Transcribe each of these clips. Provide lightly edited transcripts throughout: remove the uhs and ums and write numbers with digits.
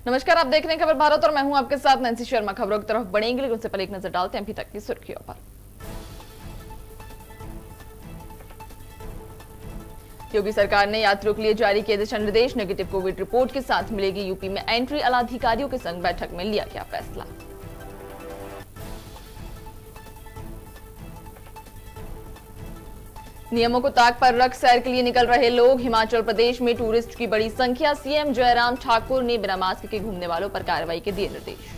नमस्कार, आप देख रहे हैं खबर भारत और मैं हूं आपके साथ नैन्सी शर्मा। खबरों की तरफ बढ़ेंगे, लेकिन उससे पहले एक नजर डालते हैं अभी तक की सुर्खियों पर। योगी सरकार ने यात्रियों के लिए जारी किए दिशा निर्देश। नेगेटिव कोविड रिपोर्ट के साथ मिलेगी यूपी में एंट्री। आलाधिकारियों के संग बैठक में लिया गया फैसला। नियमों को ताक पर रख सैर के लिए निकल रहे लोग। हिमाचल प्रदेश में टूरिस्ट की बड़ी संख्या। सीएम जयराम ठाकुर ने बिना मास्क के घूमने वालों पर कार्रवाई के दिए निर्देश।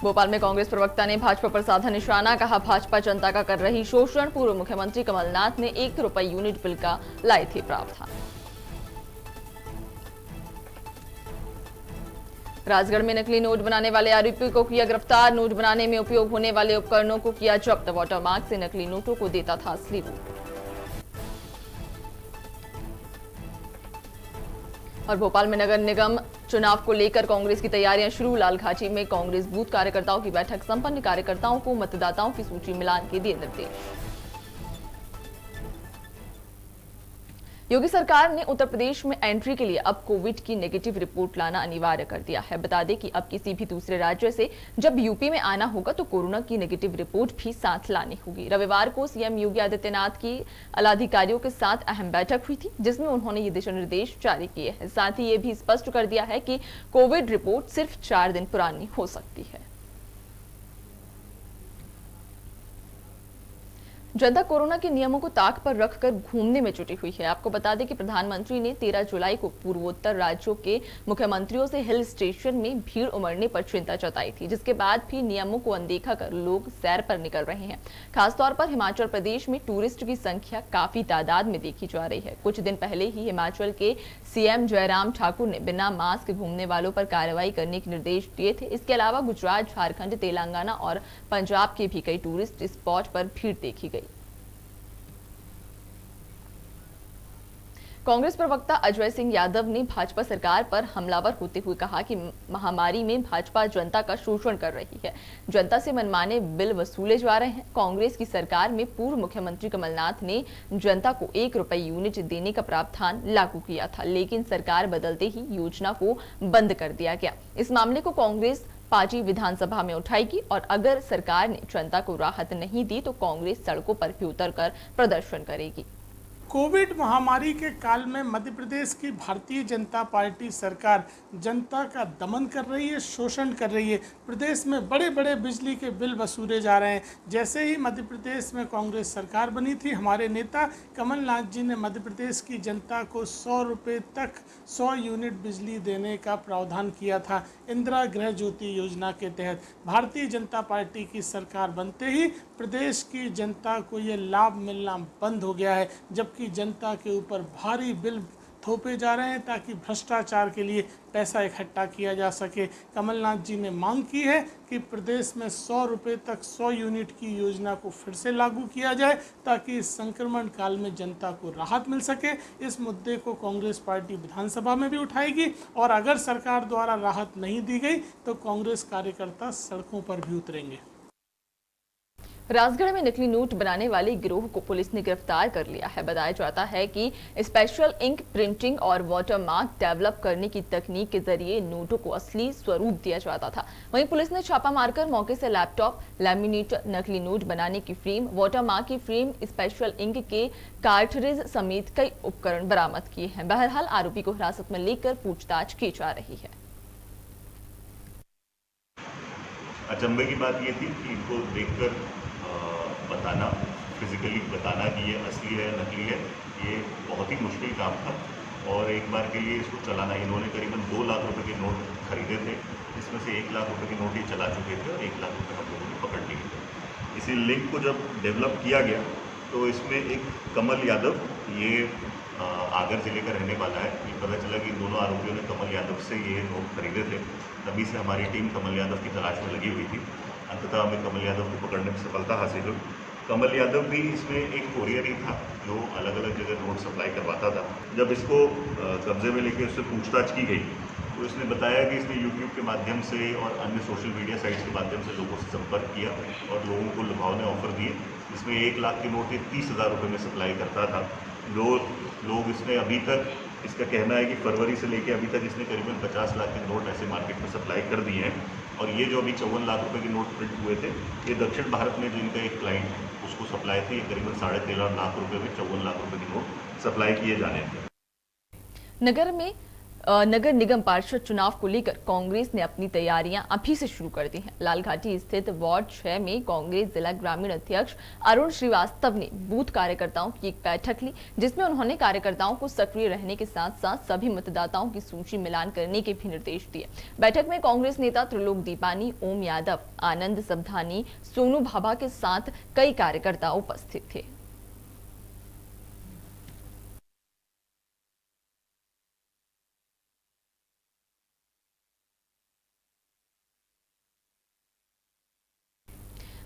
भोपाल में कांग्रेस प्रवक्ता ने भाजपा पर साधा निशाना। कहा, भाजपा जनता का कर रही शोषण। पूर्व मुख्यमंत्री कमलनाथ ने 1 रुपए यूनिट बिल का लाए थे प्रावधान। राजगढ़ में नकली नोट बनाने वाले आरोपी को किया गिरफ्तार। नोट बनाने में उपयोग होने वाले उपकरणों को किया जब्त। वाटरमार्क से नकली नोटों को देता था असली रूप। और भोपाल में नगर निगम चुनाव को लेकर कांग्रेस की तैयारियां शुरू। लालघाटी में कांग्रेस बूथ कार्यकर्ताओं की बैठक संपन्न। कार्यकर्ताओं को मतदाताओं की सूची मिलान के दिए निर्देश। योगी सरकार ने उत्तर प्रदेश में एंट्री के लिए अब कोविड की नेगेटिव रिपोर्ट लाना अनिवार्य कर दिया है। बता दें कि अब किसी भी दूसरे राज्य से जब यूपी में आना होगा तो कोरोना की नेगेटिव रिपोर्ट भी साथ लानी होगी। रविवार को सीएम योगी आदित्यनाथ की आलाधिकारियों के साथ अहम बैठक हुई थी, जिसमें उन्होंने ये दिशा निर्देश जारी किए हैं। साथ ही ये भी स्पष्ट कर दिया है कि कोविड रिपोर्ट सिर्फ 4 दिन पुरानी हो सकती है। जनता कोरोना के नियमों को ताक पर रखकर घूमने में जुटी हुई है। आपको बता दें कि प्रधानमंत्री ने 13 जुलाई को पूर्वोत्तर राज्यों के मुख्यमंत्रियों से हिल स्टेशन में भीड़ उमड़ने पर चिंता जताई थी, जिसके बाद भी नियमों को अनदेखा कर लोग सैर पर निकल रहे हैं। खासतौर पर हिमाचल प्रदेश में टूरिस्ट की संख्या काफी तादाद में देखी जा रही है। कुछ दिन पहले ही हिमाचल के सीएम जयराम ठाकुर ने बिना मास्क घूमने वालों पर कार्रवाई करने के निर्देश दिए थे। इसके अलावा गुजरात, झारखंड, तेलंगाना और पंजाब के भी कई टूरिस्ट स्पॉट पर भीड़ देखी गई। कांग्रेस प्रवक्ता अजय सिंह यादव ने भाजपा सरकार पर हमलावर होते हुए कहा कि महामारी में भाजपा जनता का शोषण कर रही है। जनता से मनमाने बिल वसूले जा रहे हैं। कांग्रेस की सरकार में पूर्व मुख्यमंत्री कमलनाथ ने जनता को 1 रुपए यूनिट देने का प्रावधान लागू किया था, लेकिन सरकार बदलते ही योजना को बंद कर दिया गया। इस मामले को कांग्रेस पार्टी विधानसभा में उठाएगी और अगर सरकार ने जनता को राहत नहीं दी तो कांग्रेस सड़कों पर भी उतरकर प्रदर्शन करेगी। कोविड महामारी के काल में मध्य प्रदेश की भारतीय जनता पार्टी सरकार जनता का दमन कर रही है, शोषण कर रही है। प्रदेश में बड़े बड़े बिजली के बिल वसूले जा रहे हैं। जैसे ही मध्य प्रदेश में कांग्रेस सरकार बनी थी, हमारे नेता कमलनाथ जी ने मध्य प्रदेश की जनता को 100 रुपये तक 100 यूनिट बिजली देने का प्रावधान किया था। इंदिरा गृह ज्योति योजना के तहत भारतीय जनता पार्टी की सरकार बनते ही प्रदेश की जनता को ये लाभ मिलना बंद हो गया है, जबकि जनता के ऊपर भारी बिल थोपे जा रहे हैं ताकि भ्रष्टाचार के लिए पैसा इकट्ठा किया जा सके। कमलनाथ जी ने मांग की है कि प्रदेश में 100 रुपये तक 100 यूनिट की योजना को फिर से लागू किया जाए ताकि इस संक्रमण काल में जनता को राहत मिल सके। इस मुद्दे को कांग्रेस पार्टी विधानसभा में भी उठाएगी और अगर सरकार द्वारा राहत नहीं दी गई तो कांग्रेस कार्यकर्ता सड़कों पर भी उतरेंगे। राजगढ़ में नकली नोट बनाने वाले गिरोह को पुलिस ने गिरफ्तार कर लिया है। बताया जाता है कि स्पेशल इंक प्रिंटिंग और वाटरमार्क डेवलप करने की तकनीक के जरिए नोटों को असली स्वरूप दिया जाता था। वहीं पुलिस ने छापा मारकर मौके से लैपटॉप, लैमिनेटर, नकली नोट बनाने की फ्रेम, वाटरमार्क की फ्रेम, स्पेशल इंक के कार्ट्रिज समेत कई उपकरण बरामद किए हैं। बहरहाल आरोपी को हिरासत में लेकर पूछताछ की जा रही है। अचंभे की बात ये थी कि इनको देखकर बताना, फिजिकली बताना कि ये असली है नकली है, ये बहुत ही मुश्किल काम था। और एक बार के लिए इसको चलाना, इन्होंने करीबन 2 लाख रुपए के नोट खरीदे थे। इसमें से 1 लाख रुपए के नोट ही चला चुके थे और 1 लाख रुपए हम लोगों ने पकड़ लिए थे। इसी लिंक को जब डेवलप किया गया तो इसमें एक कमल यादव, ये आगर जिले का रहने वाला है। ये पता चला कि दोनों आरोपियों ने कमल यादव से ये नोट खरीदे थे। तभी से हमारी टीम कमल यादव की तलाश में लगी हुई थी। अंततः हमें कमल यादव को पकड़ने में सफलता हासिल हुई। कमल यादव भी इसमें एक कोरियर ही था जो अलग अलग जगह नोट सप्लाई करवाता था। जब इसको कब्जे में लेके उससे पूछताछ की गई तो इसने बताया कि इसने यूट्यूब के माध्यम से और अन्य सोशल मीडिया साइट्स के माध्यम से लोगों से संपर्क किया और लोगों को लुभावने ऑफर दिए। इसमें 1 लाख के नोट 30,000 रुपये में सप्लाई करता था। जो लोग इसने अभी तक इसका कहना है कि फरवरी से लेकर अभी तक इसने करीबन 50 लाख के नोट ऐसे मार्केट में सप्लाई कर दिए हैं। और ये जो अभी 54 लाख रुपए के नोट प्रिंट हुए थे, ये दक्षिण भारत में जो इनका एक क्लाइंट है उसको सप्लाई थे। ये करीबन 13.5 लाख रुपए में 54 लाख रुपए के नोट सप्लाई किए जाने थे। नगर निगम पार्षद चुनाव को लेकर कांग्रेस ने अपनी तैयारियां अभी से शुरू कर दी हैं। लालघाटी स्थित वार्ड 6 में कांग्रेस जिला ग्रामीण अध्यक्ष अरुण श्रीवास्तव ने बूथ कार्यकर्ताओं की एक बैठक ली, जिसमें उन्होंने कार्यकर्ताओं को सक्रिय रहने के साथ साथ सभी मतदाताओं की सूची मिलान करने के भी निर्देश दिए। बैठक में कांग्रेस नेता त्रिलोक दीपानी, ओम यादव, आनंद सबधानी, सोनू भाभा के साथ कई कार्यकर्ता उपस्थित थे।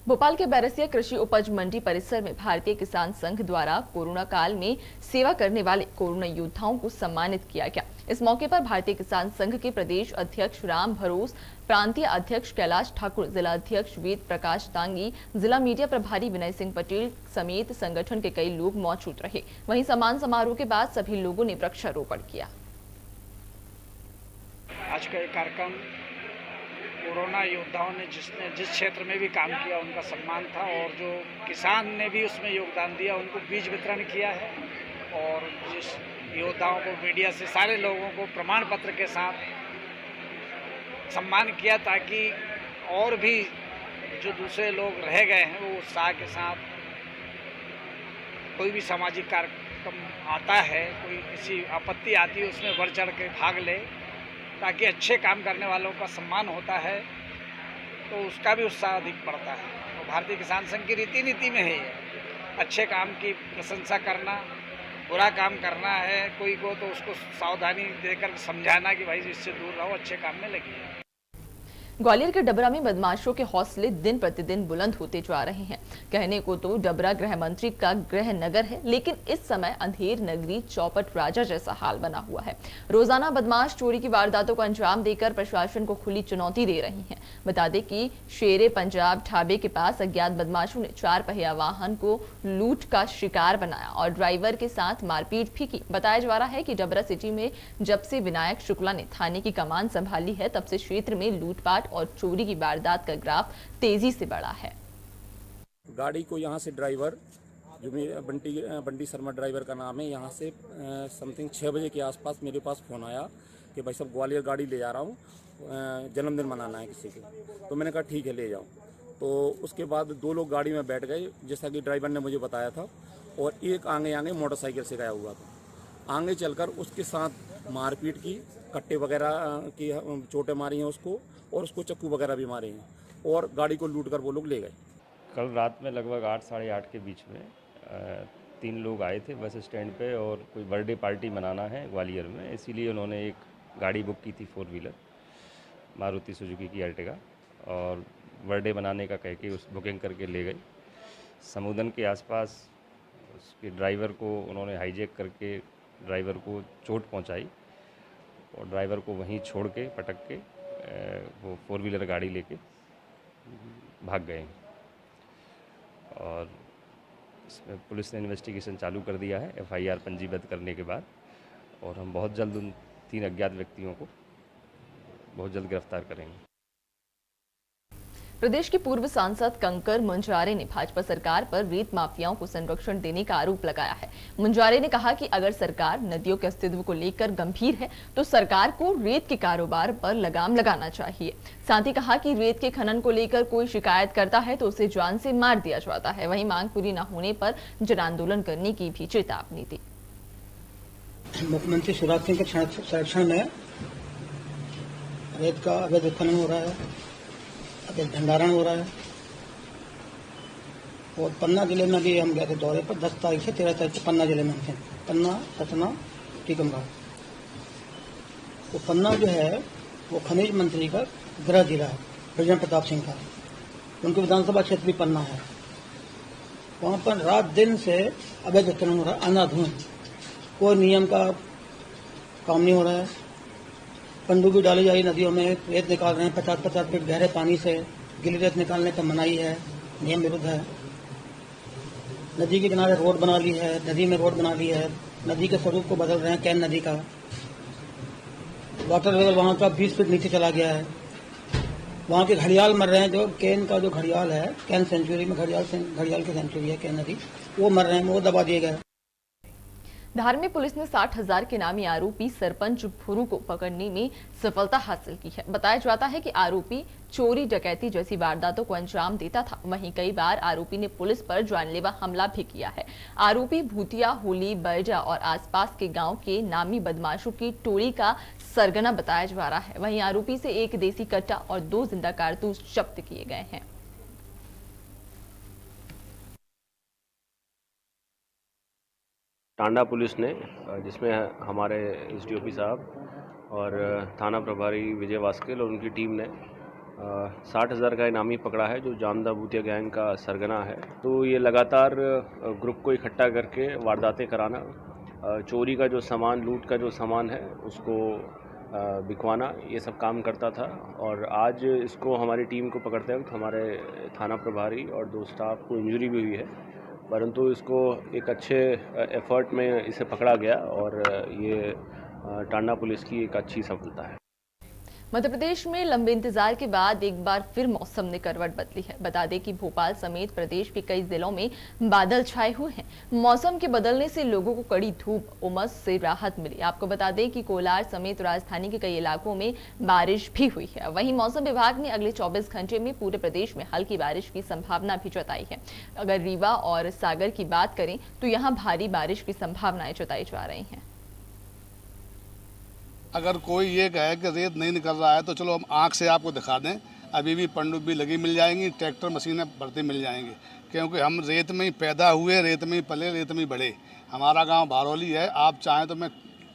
भोपाल के बैरसिया कृषि उपज मंडी परिसर में भारतीय किसान संघ द्वारा कोरोना काल में सेवा करने वाले कोरोना योद्धाओं को सम्मानित किया गया। इस मौके पर भारतीय किसान संघ के प्रदेश अध्यक्ष राम भरोस, प्रांतीय अध्यक्ष कैलाश ठाकुर, जिला अध्यक्ष वेद प्रकाश दांगी, जिला मीडिया प्रभारी विनय सिंह पटेल समेत संगठन के कई लोग मौजूद रहे। वहीं सम्मान समारोह के बाद सभी लोगों ने वृक्षारोपण किया। आज का कार्यक्रम कोरोना योद्धाओं ने जिस क्षेत्र में भी काम किया उनका सम्मान था, और जो किसान ने भी उसमें योगदान दिया उनको बीज वितरण किया है, और जिस योद्धाओं को मीडिया से सारे लोगों को प्रमाण पत्र के साथ सम्मान किया, ताकि और भी जो दूसरे लोग रह गए हैं वो उत्साह के साथ कोई भी सामाजिक कार्यक्रम आता है, कोई किसी आपत्ति आती है उसमें बढ़ चढ़ के भाग ले, ताकि अच्छे काम करने वालों का सम्मान होता है तो उसका भी उत्साह अधिक बढ़ता है। तो भारतीय किसान संघ की रीति नीति में है ये, अच्छे काम की प्रशंसा करना, बुरा काम करना है कोई को तो उसको सावधानी देकर समझाना कि भाई इससे दूर रहो, अच्छे काम में लगिए। ग्वालियर के डबरा में बदमाशों के हौसले दिन प्रतिदिन बुलंद होते जा रहे हैं। कहने को तो डबरा गृह मंत्री का गृह नगर है, लेकिन इस समय अंधेर नगरी चौपट राजा जैसा हाल बना हुआ है। रोजाना बदमाश चोरी की वारदातों को अंजाम देकर प्रशासन को खुली चुनौती दे रही हैं। बता दें कि शेरे पंजाब ढाबे के पास अज्ञात बदमाशों ने 4 पहिया वाहन को लूट का शिकार बनाया और ड्राइवर के साथ मारपीट भी की। बताया जा रहा है कि डबरा सिटी में जब से विनायक शुक्ला ने थाने की कमान संभाली है, तब से क्षेत्र में लूटपाट और चोरी की वारदात का ग्राफ तेजी से बढ़ा है। गाड़ी को यहाँ से ड्राइवर, जो बंटी शर्मा ड्राइवर का नाम है, यहाँ से समथिंग 6 बजे के आसपास मेरे पास फ़ोन आया कि भाई साहब ग्वालियर गाड़ी ले जा रहा हूँ, जन्मदिन मनाना है किसी के। तो मैंने कहा ठीक है ले जाओ। तो उसके बाद 2 लोग गाड़ी में बैठ गए, जैसा कि ड्राइवर ने मुझे बताया था, और एक आगे मोटरसाइकिल से गया हुआ था। आगे चलकर उसके साथ मारपीट की, कट्टे वगैरह की चोटें मारी हैं उसको, और उसको चक्कू वगैरह भी मारे हैं, और गाड़ी को लूट कर वो लोग ले गए। कल रात में लगभग 8 साढ़े 8 के बीच में 3 लोग आए थे बस स्टैंड पे, और कोई बर्थडे पार्टी मनाना है ग्वालियर में, इसीलिए उन्होंने एक गाड़ी बुक की थी 4 व्हीलर मारुति सुजुकी की अर्टिगा, और बर्थडे मनाने का कह के उस बुकिंग करके ले गए। समुदन के आसपास उसके ड्राइवर को उन्होंने हाईजैक करके ड्राइवर को चोट पहुंचाई, और ड्राइवर को वहीं छोड़ के पटक के वो 4 व्हीलर गाड़ी लेके भाग गए। और इसमें पुलिस ने इन्वेस्टिगेशन चालू कर दिया है FIR पंजीबद्ध करने के बाद, और हम बहुत जल्द उन 3 अज्ञात व्यक्तियों को बहुत जल्द गिरफ्तार करेंगे। प्रदेश के पूर्व सांसद कंकर मुंजारे ने भाजपा सरकार पर रेत माफियाओं को संरक्षण देने का आरोप लगाया है। मुंजारे ने कहा कि अगर सरकार नदियों के अस्तित्व को लेकर गंभीर है तो सरकार को रेत के कारोबार पर लगाम लगाना चाहिए। साथ ही कहा कि रेत के खनन को लेकर कोई शिकायत करता है तो उसे जान से मार दिया जाता है। वहीं मांग पूरी न होने पर जन आंदोलन करने की भी चेतावनी दी। मुख्यमंत्री शिवराज सिंह के संरक्षण में रेत का अवैध खनन हो रहा है, अवैध भंडारण हो रहा है। और पन्ना जिले में भी हम गए थे दौरे पर, 10 तारीख से 13 तारीख से पन्ना जिले में थे। पन्ना, सतना, टीकमगढ़। तो पन्ना जो है वो खनिज मंत्री का गृह जिला है, ब्रजेंद्र प्रताप सिंह का। उनके विधानसभा क्षेत्र भी पन्ना है। वहाँ पर रात दिन से अवैध खनन हो रहा है, अंधाधुंध, कोई नियम का काम नहीं हो रहा है। पनडुब्बी डाली जा रही नदियों में, रेत निकाल रहे हैं 50-50 फीट गहरे पानी से। गीली रेत निकालने पर मनाही है, नियम विरुद्ध है। नदी के किनारे रोड बना ली है, नदी में रोड बना ली है, नदी के स्वरूप को बदल रहे हैं। कैन नदी का वाटर लेवल वहाँ का 20 फीट नीचे चला गया है। वहाँ के घड़ियाल मर रहे हैं, जो कैन का जो घड़ियाल है, कैन सेंचुरी में घड़ियाल की सेंचुरी है कैन नदी, वो मर रहे हैं, वो दबा दिए गए। धार में पुलिस ने 60,000 के नामी आरोपी सरपंच भुरू को पकड़ने में सफलता हासिल की है। बताया जाता है कि आरोपी चोरी डकैती जैसी वारदातों को अंजाम देता था। वहीं कई बार आरोपी ने पुलिस पर जानलेवा हमला भी किया है। आरोपी भूतिया, होली, बरजा और आसपास के गांव के नामी बदमाशों की टोली का सरगना बताया जा रहा है। वहीं आरोपी से एक देसी कट्टा और 2 जिंदा कारतूस जब्त किए गए हैं। टांडा पुलिस ने, जिसमें हमारे एसडीओपी साहब और थाना प्रभारी विजय वास्केल और उनकी टीम ने 60,000 का इनामी पकड़ा है, जो जामदा भूतिया गैंग का सरगना है। तो ये लगातार ग्रुप को इकट्ठा करके वारदातें कराना, चोरी का जो सामान, लूट का जो सामान है उसको बिकवाना, ये सब काम करता था। और आज इसको हमारी टीम को पकड़ते वक्त हमारे थाना प्रभारी और 2 स्टाफ को इंजरी भी हुई है, परंतु इसको एक अच्छे एफर्ट में इसे पकड़ा गया और ये टांडा पुलिस की एक अच्छी सफलता है। मध्य प्रदेश में लंबे इंतजार के बाद एक बार फिर मौसम ने करवट बदली है। बता दें कि भोपाल समेत प्रदेश के कई जिलों में बादल छाए हुए हैं। मौसम के बदलने से लोगों को कड़ी धूप, उमस से राहत मिली। आपको बता दें कि कोलार समेत राजधानी के कई इलाकों में बारिश भी हुई है। वहीं मौसम विभाग ने अगले 24 घंटे में पूरे प्रदेश में हल्की बारिश की संभावना भी जताई है। अगर रीवा और सागर की बात करें तो यहाँ भारी बारिश की संभावनाएं जताई जा रही हैं। अगर कोई ये कहे कि रेत नहीं निकल रहा है तो चलो हम आँख से आपको दिखा दें, अभी भी पनडुब्बी लगी मिल जाएंगी, ट्रैक्टर मशीनें बढ़ती मिल जाएंगी, क्योंकि हम रेत में ही पैदा हुए, रेत में ही पले, रेत में ही बढ़े। हमारा गांव भारौली है, आप चाहें तो मैं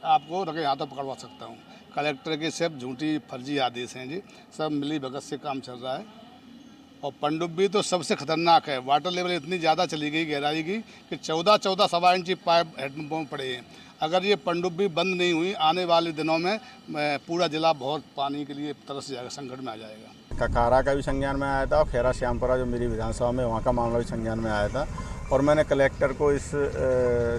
आपको रखे हाथों पकड़वा सकता हूं। कलेक्टर के सिर्फ झूठी फर्जी आदेश हैं जी, सब मिली भगत से काम चल रहा है। और पनडुब्बी तो सबसे खतरनाक है। वाटर लेवल इतनी ज़्यादा चली गई गहराई की कि 14 सवा इंची पाइप हेडपम्पों में पड़े हैं। अगर ये पनडुब्बी बंद नहीं हुई, आने वाले दिनों में पूरा जिला बहुत पानी के लिए तरस जाएगा, संकट में आ जाएगा। ककारा का भी संज्ञान में आया था और खेरा श्यामपुरा जो मेरी विधानसभा में, वहाँ का मामला भी संज्ञान में आया था और मैंने कलेक्टर को इस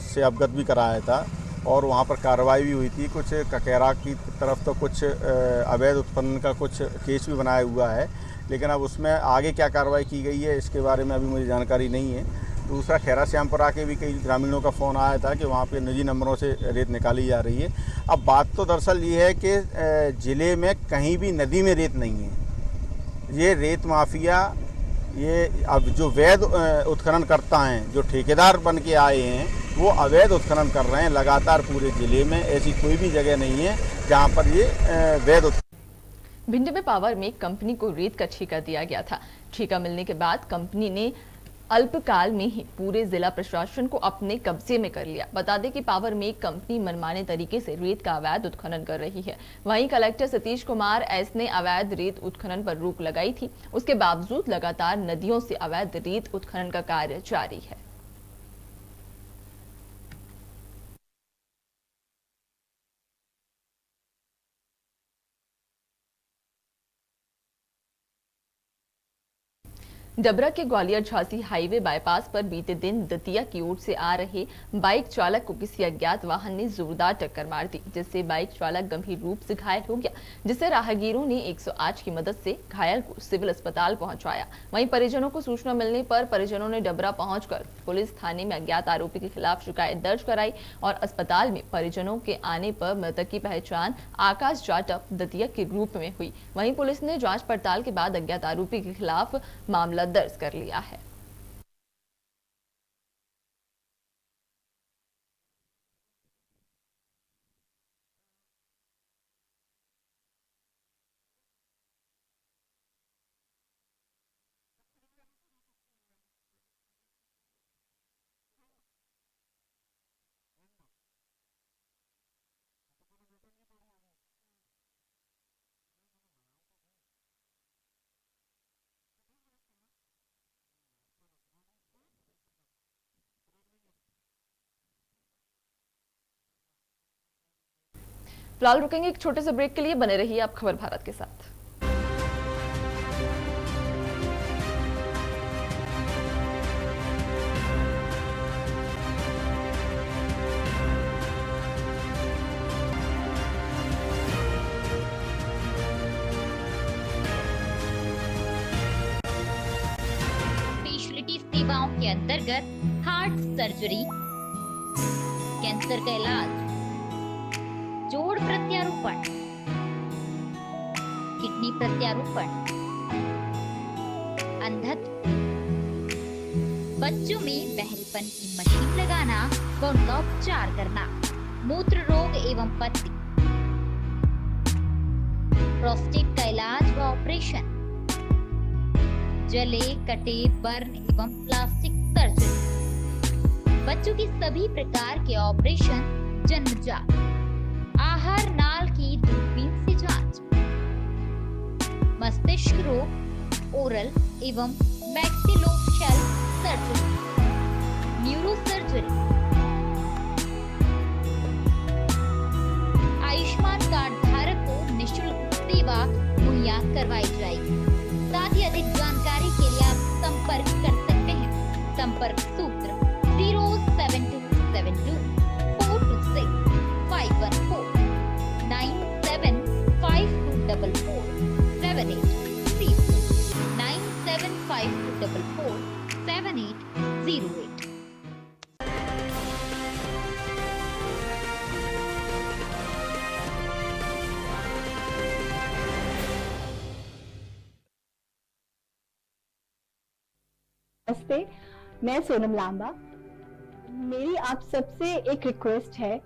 से अवगत भी कराया था और वहाँ पर कार्रवाई भी हुई थी। कुछ ककेरा की तरफ तो कुछ अवैध उत्पन्न का कुछ केस भी बनाया हुआ है, लेकिन अब उसमें आगे क्या कार्रवाई की गई है इसके बारे में अभी मुझे जानकारी नहीं है। दूसरा, खेरा श्यामपुरा के भी कई ग्रामीणों का फ़ोन आया था कि वहाँ पे निजी नंबरों से रेत निकाली जा रही है। अब बात तो दरअसल ये है कि ज़िले में कहीं भी नदी में रेत नहीं है। ये रेत माफिया, ये अब जो वैध उत्खनन करता हैं, जो ठेकेदार बन के आए हैं, वो अवैध उत्खनन कर रहे हैं लगातार पूरे ज़िले में। ऐसी कोई भी जगह नहीं है जहाँ पर ये वैध। भिंड में पावर मेक कंपनी को रेत का ठेका दिया गया था। ठेका मिलने के बाद कंपनी ने अल्पकाल में ही पूरे जिला प्रशासन को अपने कब्जे में कर लिया। बता दें कि पावर मेक कंपनी मनमाने तरीके से रेत का अवैध उत्खनन कर रही है। वहीं कलेक्टर सतीश कुमार एस ने अवैध रेत उत्खनन पर रोक लगाई थी। उसके बावजूद लगातार नदियों से अवैध रेत उत्खनन का कार्य जारी है। डबरा के ग्वालियर झांसी हाईवे बाईपास पर बीते दिन दतिया की ओर से आ रहे बाइक चालक को किसी अज्ञात वाहन ने जोरदार टक्कर मार दी, जिससे बाइक चालक गंभीर रूप से घायल हो गया, जिससे राहगीरों ने 108 की मदद से घायल को सिविल अस्पताल पहुंचाया। वहीं परिजनों को सूचना मिलने पर परिजनों ने डबरा पहुंचकर पुलिस थाने में अज्ञात आरोपी के खिलाफ शिकायत दर्ज कराई और अस्पताल में परिजनों के आने पर मृतक की पहचान आकाश जाटव दतिया के रूप में हुई। वहीं पुलिस ने जांच पड़ताल के बाद अज्ञात आरोपी के खिलाफ मामला दर्ज कर लिया है। फिलहाल रुकेंगे एक छोटे से ब्रेक के लिए। बने रहिए आप खबर भारत के साथ। के अंतर्गत हार्ट सर्जरी, कैंसर का इलाज, जोड़ प्रत्यारोपण, किडनी प्रत्यारोपण, अंधत्व, बच्चों में बहरेपन की मशीन लगाना व उनका उपचार करना, मूत्र रोग एवं पथरी, प्रोस्टेट का इलाज व ऑपरेशन, जले कटे बर्न एवं प्लास्टिक सर्जरी, बच्चों की सभी प्रकार के ऑपरेशन, जन्मजात, आहार नाल की दूरबीन से जांच, मस्तिष्क रोग, ओरल एवं maxillofacial surgery, neuro surgery, Ayushman card धारक को निःशुल्क सेवा मुहैया करवाई जाएगी। साथ ही अधिक जानकारी के लिए आप संपर्क कर सकते हैं। संपर्क सूत्र 07272 426 514 975244 7832 975244 7808। नमस्ते, मैं सोनम लांबा। मेरी आप सबसे एक रिक्वेस्ट है,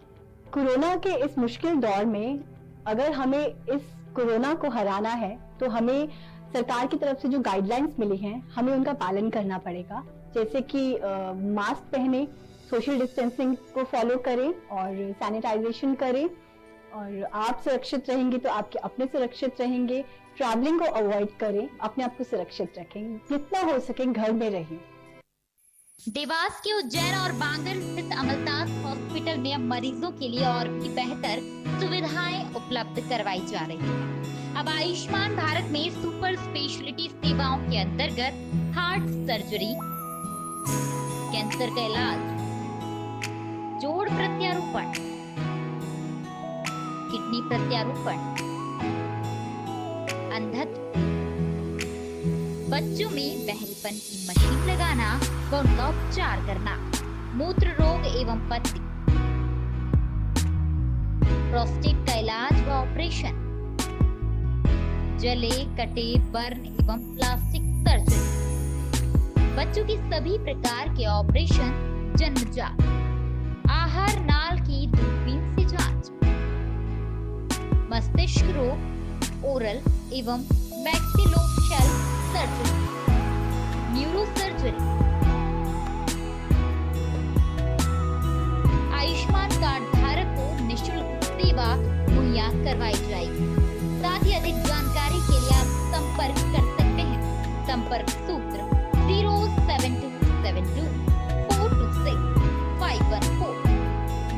कोरोना के इस मुश्किल दौर में अगर हमें इस कोरोना को हराना है तो हमें सरकार की तरफ से जो गाइडलाइंस मिली हैं हमें उनका पालन करना पड़ेगा। जैसे कि मास्क पहने, सोशल डिस्टेंसिंग को फॉलो करें और सैनिटाइजेशन करें, और आप सुरक्षित रहेंगे तो आपके अपने सुरक्षित रहेंगे। ट्रैवलिंग को अवॉइड करें, अपने आप को सुरक्षित रखें, जितना हो सके घर में रहें। देवास के उज्जैन और बांगर स्थित अमलतास हॉस्पिटल में अब मरीजों के लिए और भी बेहतर सुविधाएं उपलब्ध करवाई जा रही हैं। अब आयुष्मान भारत में सुपर स्पेशलिटी सेवाओं के अंतर्गत हार्ट सर्जरी, कैंसर का इलाज, जोड़ प्रत्यारोपण, किडनी प्रत्यारोपण, अंधत्व, बच्चों में बहरेपन की मशीन लगाना व उनका उपचार करना, मूत्र रोग एवं पथरी, प्रोस्टेट का इलाज व ऑपरेशन, जले कटे बर्न एवं प्लास्टिक सर्जरी, बच्चों की सभी प्रकार के ऑपरेशन, जन्मजात, आहार नाल की दूरबीन से जांच, मस्तिष्क रोग, ओरल एवं maxillofacial surgery, neuro surgery, Ayushman card धारक को निःशुल्क सेवा मुहैया करवाई जाएगी। साथ ही अधिक जानकारी के लिए आप संपर्क कर सकते हैं। संपर्क सूत्र 07272 426 514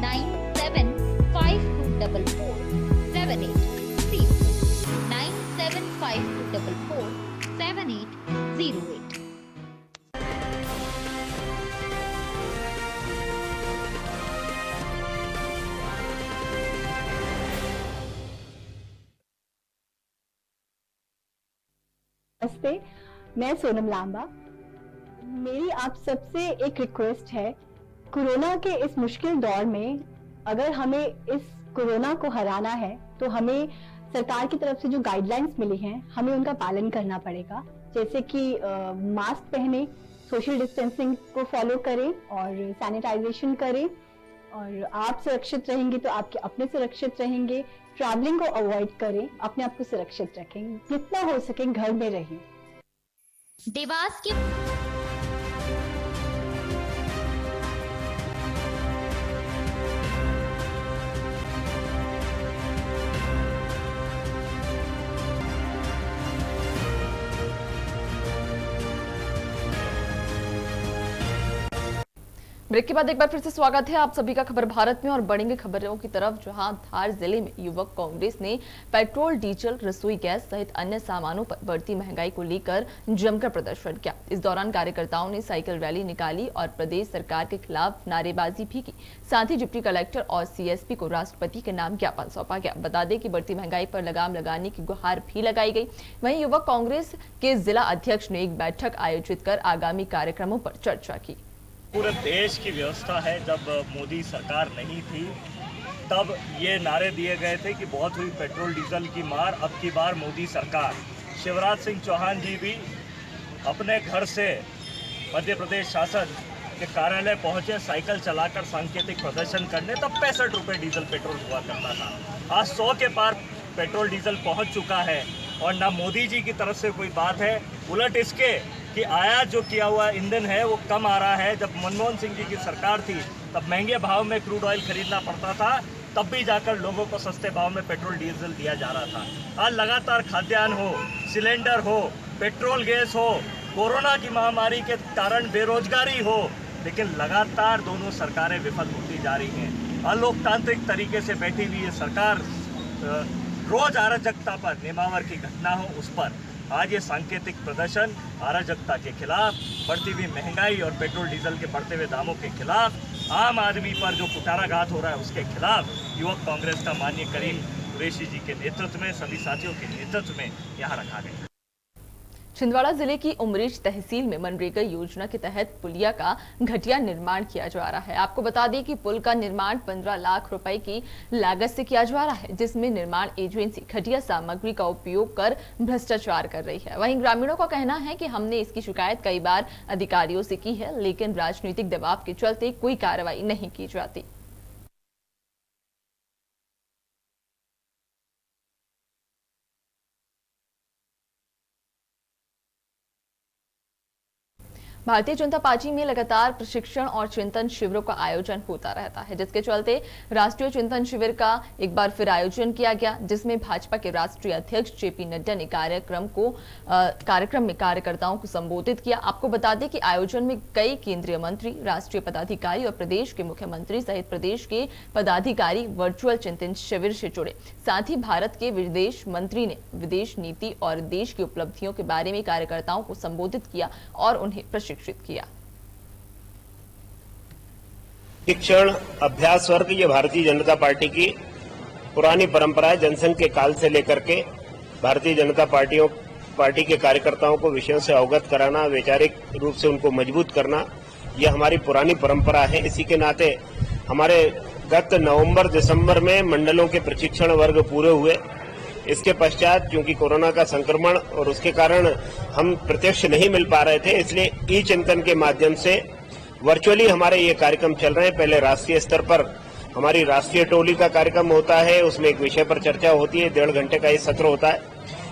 975244 7832 975244 7808। नमस्ते, मैं सोनम लांबा। मेरी आप सबसे एक रिक्वेस्ट है, कोरोना के इस मुश्किल दौर में अगर हमें इस कोरोना को हराना है तो हमें सरकार की तरफ से जो गाइडलाइंस मिली हैं हमें उनका पालन करना पड़ेगा। जैसे कि मास्क पहने, सोशल डिस्टेंसिंग को फॉलो करें और सैनिटाइजेशन करें, और आप सुरक्षित रहेंगे तो आपके अपने सुरक्षित रहेंगे। ट्रैवलिंग को अवॉइड करें, अपने आप को सुरक्षित रखें, जितना हो सके घर में रहें। देवास के ब्रेक के बाद एक बार फिर से स्वागत है आप सभी का खबर भारत में। और बढ़ेंगे खबरों की तरफ, जहां धार जिले में युवक कांग्रेस ने पेट्रोल, डीजल, रसोई गैस सहित अन्य सामानों पर बढ़ती महंगाई को लेकर जमकर प्रदर्शन किया। इस दौरान कार्यकर्ताओं ने साइकिल रैली निकाली और प्रदेश सरकार के खिलाफ नारेबाजी भी की। साथ ही डिप्टी कलेक्टर और सीएसपी को राष्ट्रपति के नाम ज्ञापन सौंपा गया। बता दें कि बढ़ती महंगाई पर लगाम लगाने की गुहार भी लगाई गई। वहीं युवक कांग्रेस के जिला अध्यक्ष ने एक बैठक आयोजित कर आगामी कार्यक्रमों पर चर्चा की। पूरे देश की व्यवस्था है, जब मोदी सरकार नहीं थी तब ये नारे दिए गए थे कि बहुत हुई पेट्रोल डीजल की मार, अब की बार मोदी सरकार। शिवराज सिंह चौहान जी भी अपने घर से मध्य प्रदेश शासन के कार्यालय पहुंचे साइकिल चलाकर सांकेतिक प्रदर्शन करने, तब 65 रुपये डीजल पेट्रोल हुआ करता था। आज 100 के पार पेट्रोल डीजल पहुंच चुका है और ना मोदी जी की तरफ से कोई बात है, उलट इसके कि आयात जो किया हुआ ईंधन है वो कम आ रहा है। जब मनमोहन सिंह जी की सरकार थी तब महंगे भाव में क्रूड ऑयल खरीदना पड़ता था, तब भी जाकर लोगों को सस्ते भाव में पेट्रोल डीजल दिया जा रहा था। आज लगातार खाद्यान्न हो, सिलेंडर हो, पेट्रोल गैस हो, कोरोना की महामारी के कारण बेरोजगारी हो, लेकिन लगातार दोनों सरकारें विफल होती जा रही हैं। अलोकतांत्रिक तरीके से बैठी हुई ये सरकार रोज अराजकता पर, निमावर की घटना हो उस पर, आज ये सांकेतिक प्रदर्शन अराजकता के खिलाफ, बढ़ती हुई महंगाई और पेट्रोल डीजल के बढ़ते हुए दामों के खिलाफ, आम आदमी पर जो कुठाराघात हो रहा है उसके खिलाफ युवक कांग्रेस का माननीय करीम कुरैशी जी के नेतृत्व में, सभी साथियों के नेतृत्व में यहाँ रखा गया। छिंदवाड़ा जिले की उमरेज तहसील में मनरेगा योजना के तहत पुलिया का घटिया निर्माण किया जा रहा है। आपको बता दें कि पुल का निर्माण 15 लाख रुपए की लागत से किया जा रहा है, जिसमें निर्माण एजेंसी घटिया सामग्री का उपयोग कर भ्रष्टाचार कर रही है। वहीं ग्रामीणों का कहना है कि हमने इसकी शिकायत कई बार अधिकारियों से की है, लेकिन राजनीतिक दबाव के चलते कोई कार्रवाई नहीं की जाती। भारतीय जनता पार्टी में लगातार प्रशिक्षण और चिंतन शिविरों का आयोजन होता रहता है, जिसके चलते राष्ट्रीय चिंतन शिविर का एक बार फिर आयोजन किया गया, जिसमें भाजपा के राष्ट्रीय अध्यक्ष जेपी नड्डा ने कार्यक्रम में कार्यकर्ताओं को संबोधित किया। आपको बता दें कि आयोजन में कई केंद्रीय मंत्री, राष्ट्रीय पदाधिकारी और प्रदेश के मुख्यमंत्री सहित प्रदेश के पदाधिकारी वर्चुअल चिंतन शिविर से जुड़े। साथ ही भारत के विदेश मंत्री ने विदेश नीति और देश की उपलब्धियों के बारे में कार्यकर्ताओं को संबोधित किया और उन्हें प्रशिक्षित किया। शिक्षण अभ्यास वर्ग ये भारतीय जनता पार्टी की पुरानी परंपरा है। जनसंघ के काल से लेकर के भारतीय जनता पार्टी के कार्यकर्ताओं को विषयों से अवगत कराना, वैचारिक रूप से उनको मजबूत करना, यह हमारी पुरानी परंपरा है। इसी के नाते हमारे गत नवंबर-दिसंबर में मंडलों के प्रशिक्षण वर्ग पूरे हुए। इसके पश्चात क्योंकि कोरोना का संक्रमण और उसके कारण हम प्रत्यक्ष नहीं मिल पा रहे थे, इसलिए ई चिंतन के माध्यम से वर्चुअली हमारे ये कार्यक्रम चल रहे हैं। पहले राष्ट्रीय स्तर पर हमारी राष्ट्रीय टोली का कार्यक्रम होता है, उसमें एक विषय पर चर्चा होती है, 1.5 घंटे का ये सत्र होता है।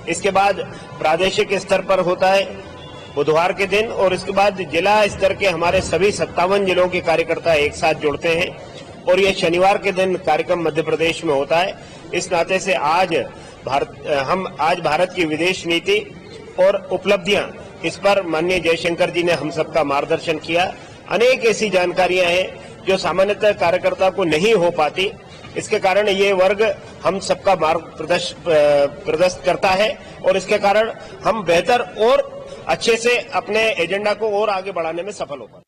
इसके बाद प्रादेशिक स्तर पर होता है बुधवार के दिन, और इसके बाद जिला स्तर के हमारे सभी 57 जिलों के कार्यकर्ता एक साथ जुड़ते हैं और ये शनिवार के दिन कार्यक्रम मध्य प्रदेश में होता है। इस नाते से आज भारत की विदेश नीति और उपलब्धियां, इस पर माननीय जयशंकर जी ने हम सबका मार्गदर्शन किया। अनेक ऐसी जानकारियां हैं जो सामान्यतः कार्यकर्ता को नहीं हो पाती, इसके कारण ये वर्ग हम सबका मार्ग प्रदर्शित करता है और इसके कारण हम बेहतर और अच्छे से अपने एजेंडा को और आगे बढ़ाने में सफल हो पाए।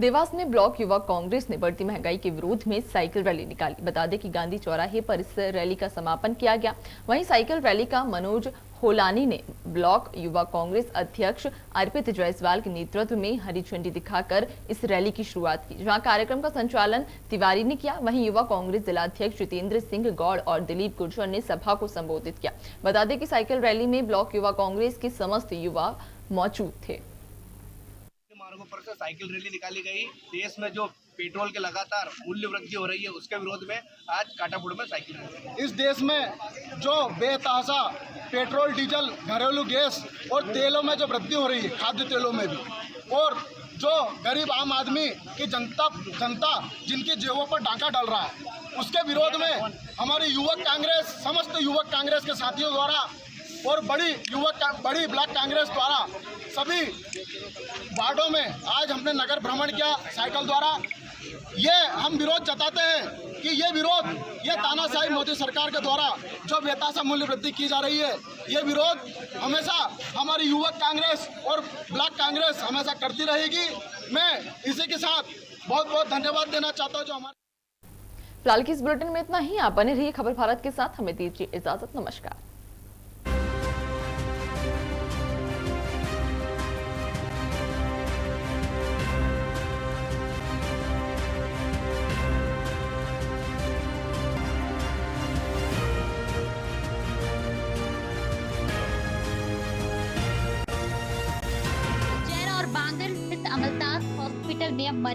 देवास में ब्लॉक युवा कांग्रेस ने बढ़ती महंगाई के विरोध में साइकिल रैली निकाली। बता दें कि गांधी चौराहे पर इस रैली का समापन किया गया। वहीं साइकिल रैली का मनोज होलानी ने ब्लॉक युवा कांग्रेस अध्यक्ष अर्पित जायसवाल के नेतृत्व में हरी झंडी दिखाकर इस रैली की शुरुआत की, जहां कार्यक्रम का संचालन तिवारी ने किया। वहीं युवा कांग्रेस जिलाध्यक्ष जितेंद्र सिंह गौड़ और दिलीप गुर्जर ने सभा को संबोधित किया। बता दें कि साइकिल रैली में ब्लॉक युवा कांग्रेस के समस्त युवा मौजूद थे। मार्गों पर से साइकिल रैली निकाली गई। देश में जो पेट्रोल के लगातार मूल्य वृद्धि हो रही है उसके विरोध में आज काटापुर में साइकिल रैली। इस देश में जो बेतहाशा पेट्रोल, डीजल, घरेलू गैस और तेलों में जो वृद्धि हो रही है, खाद्य तेलों में भी, और जो गरीब आम आदमी की जनता जिनकी जेबों पर डाका डाल रहा है, उसके विरोध में हमारी युवक कांग्रेस, समस्त युवक कांग्रेस के साथियों द्वारा और बड़ी ब्लॉक कांग्रेस द्वारा सभी वार्डों में आज हमने नगर भ्रमण किया साइकिल द्वारा। ये हम विरोध जताते हैं कि ये तानाशाही मोदी सरकार के द्वारा जो बेतहाशा मूल्य वृद्धि की जा रही है, ये विरोध हमेशा हमारी युवक कांग्रेस और ब्लॉक कांग्रेस हमेशा करती रहेगी। मैं इसी के साथ बहुत बहुत धन्यवाद देना चाहता हूँ जो हमारे। फिलहाल की इस बुलेटिन में इतना ही। आप बने रहिए खबर भारत के साथ। हमें दीजिए इजाजत। नमस्कार।